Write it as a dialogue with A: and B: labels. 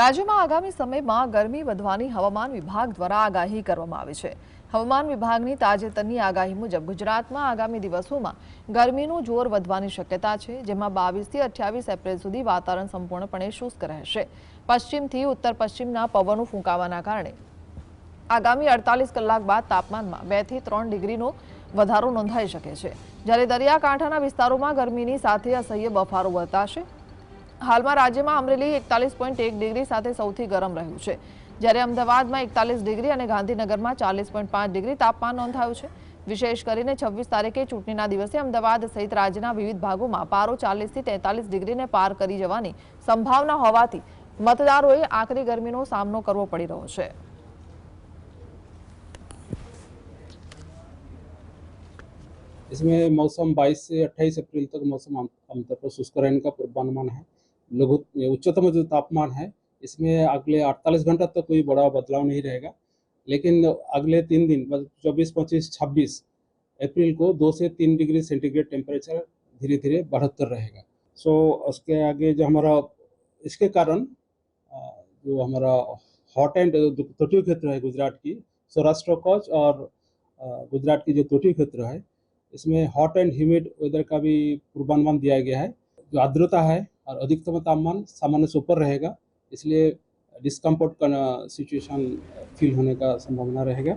A: રાજ્યમાં આગામી સમયમાં ગરમી વધવાની હવામાન વિભાગ દ્વારા આગાહી કરવામાં આવી છે। હવામાન વિભાગની તાજેતરની આગાહી મુજબ ગુજરાતમાં આગામી દિવસોમાં ગરમીનું જોર વધવાની શક્યતા છે, જેમાં 22 થી 28 એપ્રિલ સુધી વાતાવરણ સંપૂર્ણપણે શુષ્ક રહેશે। પશ્ચિમથી ઉત્તર પશ્ચિમના પવનો ફૂંકાવાના કારણે આગામી 48 કલાક બાદ તાપમાનમાં 2 થી 3 ડિગ્રીનો વધારો નોંધાઈ શકે છે, જ્યારે દરિયાકાંઠાના વિસ્તારોમાં ગરમીની સાથે અસહ્ય બફારો વર્તાશે। હાલમાં રાજ્યમાં અમરેલી 41.1 ડિગ્રી સાથે સૌથી ગરમ રહ્યું છે, જ્યારે અમદાવાદમાં 41 ડિગ્રી અને ગાંધીનગરમાં 40.5 ડિગ્રી તાપમાન નોંધાયું છે। વિશેષ કરીને 26 તારીખે ચૂંટણીના દિવસે અમદાવાદ સહિત રાજ્યના વિવિધ ભાગોમાં પારો 40 થી 43 ડિગ્રીને પાર કરી જવાની સંભાવના હોવાથી મતદારોએ આકરી ગરમીનો સામનો કરવો પડી રહ્યો છે।
B: इसमें मौसम 22 से 28 अप्रैल तक मौसम आमतौर पर शुष्क रहने का पूर्वानुमान है। लघु उच्चतम जो तापमान है इसमें अगले 48 घंटा तक कोई बड़ा बदलाव नहीं रहेगा, लेकिन अगले 3 दिन 24, 25, 26 अप्रैल को 2 से 3 डिग्री सेंटीग्रेड टेम्परेचर धीरे धीरे बढ़तर रहेगा। सो उसके आगे जो हमारा इसके कारण जो हमारा हॉट एंड तटीय क्षेत्र है गुजरात की, सौराष्ट्र कच्छ और गुजरात की जो तटीय क्षेत्र है इसमें हॉट एंड ह्यूमिड वेदर का भी पूर्वानुमान दिया गया है। जो आर्द्रता है और अधिकतम तापमान सामान्य से ऊपर रहेगा, इसलिए डिस्कम्फर्ट का सिचुएशन फील होने का संभावना रहेगा।